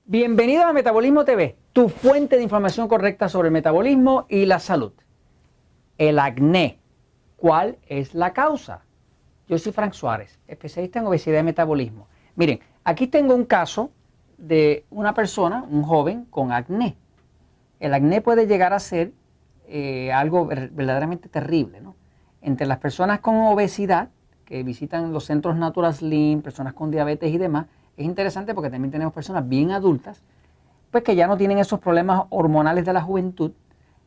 Bienvenidos a Metabolismo TV, tu fuente de información correcta sobre el metabolismo y la salud. El acné, ¿cuál es la causa? Yo soy Frank Suárez, especialista en obesidad y metabolismo. Miren, aquí tengo un caso de una persona, un joven con acné. El acné puede llegar a ser algo verdaderamente terrible, ¿no? Entre las personas con obesidad, que visitan los centros Natural Slim, personas con diabetes y demás, es interesante porque también tenemos personas bien adultas, pues que ya no tienen esos problemas hormonales de la juventud,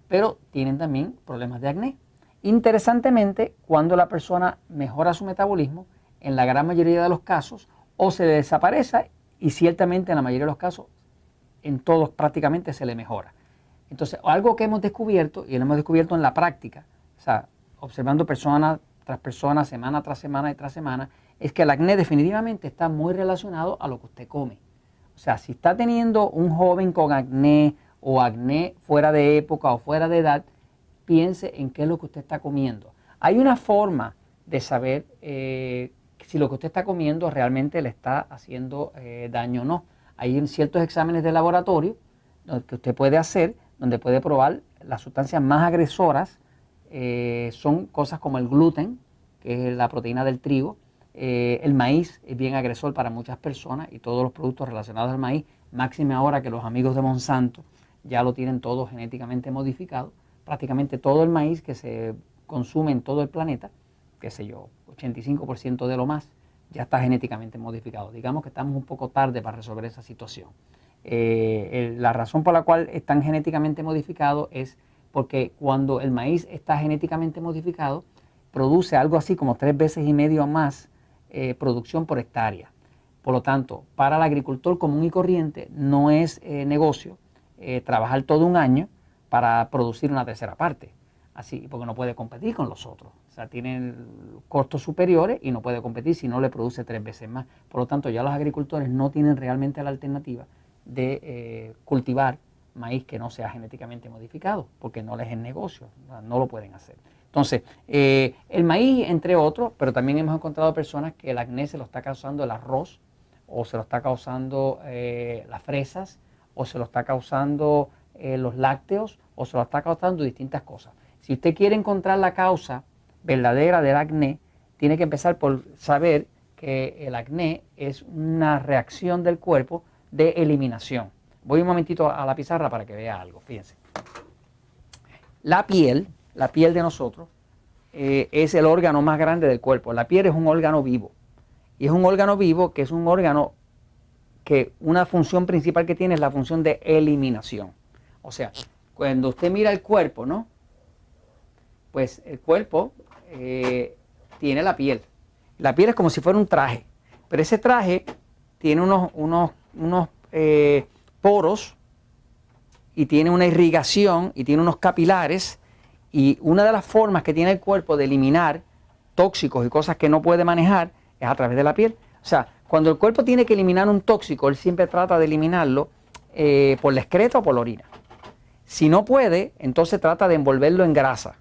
pero tienen también problemas de acné. Interesantemente, cuando la persona mejora su metabolismo, en la gran mayoría de los casos, o se le desaparece y ciertamente en la mayoría de los casos, en todos prácticamente se le mejora. Entonces, algo que hemos descubierto, y lo hemos descubierto en la práctica, o sea, observando persona tras persona, semana tras semana y tras semana, es que el acné definitivamente está muy relacionado a lo que usted come. O sea, si está teniendo un joven con acné o acné fuera de época o fuera de edad, piense en qué es lo que usted está comiendo. Hay una forma de saber si lo que usted está comiendo realmente le está haciendo daño o no. Hay ciertos exámenes de laboratorio que usted puede hacer, donde puede probar las sustancias más agresoras. Son cosas como el gluten, que es la proteína del trigo. El maíz es bien agresor para muchas personas y todos los productos relacionados al maíz, máxime ahora que los amigos de Monsanto ya lo tienen todo genéticamente modificado. Prácticamente todo el maíz que se consume en todo el planeta, qué sé yo, 85% de lo más, ya está genéticamente modificado. Digamos que estamos un poco tarde para resolver esa situación. La razón por la cual están genéticamente modificados es porque cuando el maíz está genéticamente modificado, produce algo así como 3 veces y medio más producción por hectárea. Por lo tanto, para el agricultor común y corriente no es negocio trabajar todo un año para producir una tercera parte, así porque no puede competir con los otros. O sea, tienen costos superiores y no puede competir si no le produce 3 veces más. Por lo tanto, ya los agricultores no tienen realmente la alternativa de cultivar maíz que no sea genéticamente modificado, porque no les es negocio, no lo pueden hacer. Entonces, el maíz, entre otros, pero también hemos encontrado personas que el acné se lo está causando el arroz, o se lo está causando las fresas, o se lo está causando los lácteos, o se lo está causando distintas cosas. Si usted quiere encontrar la causa verdadera del acné, tiene que empezar por saber que el acné es una reacción del cuerpo de eliminación. Voy un momentito a la pizarra para que vea algo, fíjense. La piel de nosotros es el órgano más grande del cuerpo. La piel es un órgano vivo. Y es un órgano vivo que es un órgano que una función principal que tiene es la función de eliminación. O sea, cuando usted mira el cuerpo, ¿no? Pues el cuerpo tiene la piel. La piel es como si fuera un traje. Pero ese traje tiene unos poros y tiene una irrigación y tiene unos capilares. Y una de las formas que tiene el cuerpo de eliminar tóxicos y cosas que no puede manejar es a través de la piel. O sea, cuando el cuerpo tiene que eliminar un tóxico, él siempre trata de eliminarlo por la excreta o por la orina. Si no puede, entonces trata de envolverlo en grasa.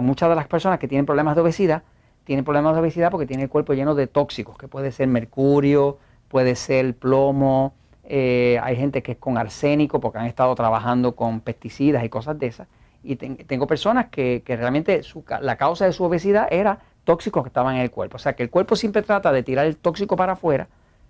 Muchas de las personas que tienen problemas de obesidad, tienen problemas de obesidad porque tienen el cuerpo lleno de tóxicos, que puede ser mercurio, puede ser plomo, hay gente que es con arsénico porque han estado trabajando con pesticidas y cosas de esas. Y tengo personas que realmente la causa de su obesidad era tóxicos que estaban en el cuerpo. O sea, que el cuerpo siempre trata de tirar el tóxico para afuera,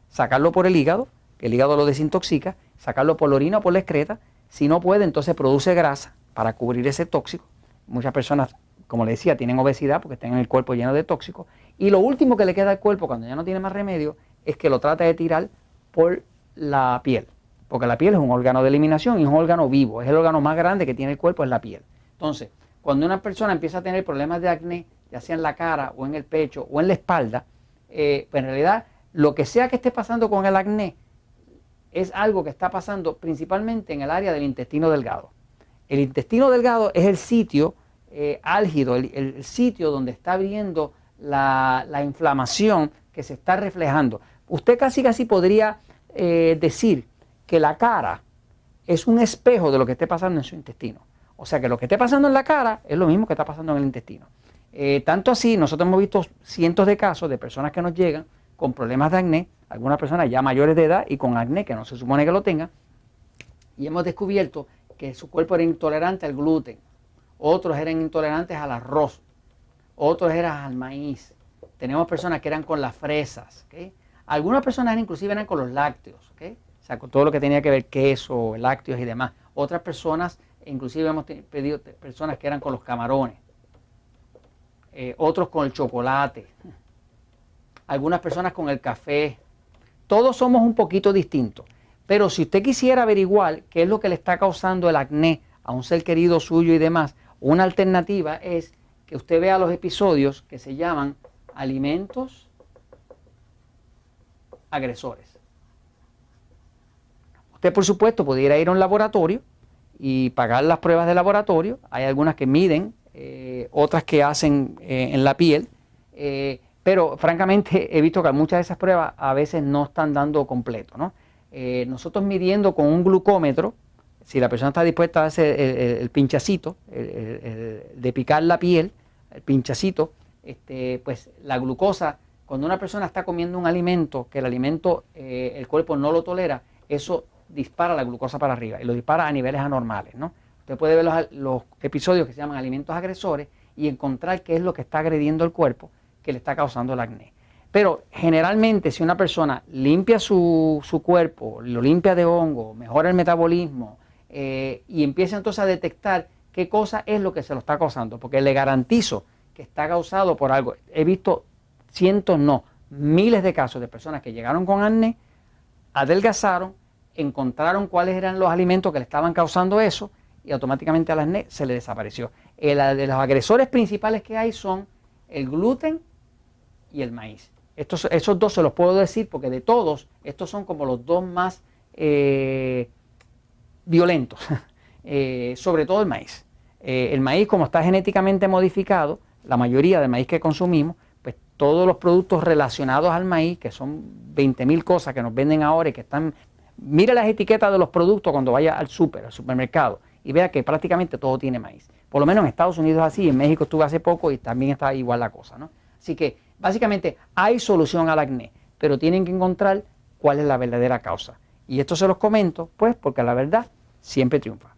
sacarlo por el hígado, que el hígado lo desintoxica, sacarlo por la orina o por la excreta. Si no puede, entonces produce grasa para cubrir ese tóxico. Muchas personas, como le decía, tienen obesidad porque están en el cuerpo lleno de tóxicos. Y lo último que le queda al cuerpo cuando ya no tiene más remedio es que lo trata de tirar por la piel. Porque la piel es un órgano de eliminación y es un órgano vivo. Es el órgano más grande que tiene el cuerpo, es la piel. Entonces, cuando una persona empieza a tener problemas de acné, ya sea en la cara o en el pecho o en la espalda, pues en realidad lo que sea que esté pasando con el acné es algo que está pasando principalmente en el área del intestino delgado. El intestino delgado es el sitio álgido, el sitio donde está habiendo la inflamación que se está reflejando. Usted casi podría decir que la cara es un espejo de lo que esté pasando en su intestino. O sea que lo que esté pasando en la cara es lo mismo que está pasando en el intestino. Tanto así, nosotros hemos visto cientos de casos de personas que nos llegan con problemas de acné algunas personas ya mayores de edad y con acné, que no se supone que lo tengan, y hemos descubierto que su cuerpo era intolerante al gluten, otros eran intolerantes al arroz, otros eran al maíz. Tenemos personas que eran con las fresas, ¿okay? Algunas personas inclusive eran con los lácteos, ¿okay? O sea, con todo lo que tenía que ver queso, lácteos y demás. Otras personas, inclusive hemos pedido personas que eran con los camarones, otros con el chocolate, algunas personas con el café. Todos somos un poquito distintos. Pero si usted quisiera averiguar qué es lo que le está causando el acné a un ser querido suyo y demás, una alternativa es que usted vea los episodios que se llaman alimentos agresores. Usted, por supuesto, pudiera ir a un laboratorio y pagar las pruebas de laboratorio. Hay algunas que miden, otras que hacen en la piel, pero francamente he visto que muchas de esas pruebas a veces no están dando completo, ¿no? Nosotros midiendo con un glucómetro, si la persona está dispuesta a hacer el pinchacito, de picar la piel, el pinchacito, pues la glucosa, cuando una persona está comiendo un alimento, que el alimento el cuerpo no lo tolera, eso dispara la glucosa para arriba y lo dispara a niveles anormales, ¿no? Usted puede ver los episodios que se llaman alimentos agresores y encontrar qué es lo que está agrediendo el cuerpo que le está causando el acné. Pero generalmente si una persona limpia su cuerpo, lo limpia de hongo, mejora el metabolismo y empieza entonces a detectar qué cosa es lo que se lo está causando, porque le garantizo que está causado por algo. He visto cientos, no, miles de casos de personas que llegaron con acné, adelgazaron, encontraron cuáles eran los alimentos que le estaban causando eso y automáticamente al acné se le desapareció. De los agresores principales que hay son el gluten y el maíz. Esos dos se los puedo decir porque de todos, estos son como los dos más violentos, sobre todo el maíz. El maíz, como está genéticamente modificado, la mayoría del maíz que consumimos, pues todos los productos relacionados al maíz, que son 20.000 cosas que nos venden ahora y que están... Mire las etiquetas de los productos cuando vaya al supermercado, y vea que prácticamente todo tiene maíz. Por lo menos en Estados Unidos es así, en México estuve hace poco y también está igual la cosa, ¿no? Así que básicamente hay solución al acné, pero tienen que encontrar cuál es la verdadera causa. Y esto se los comento, pues, porque la verdad siempre triunfa.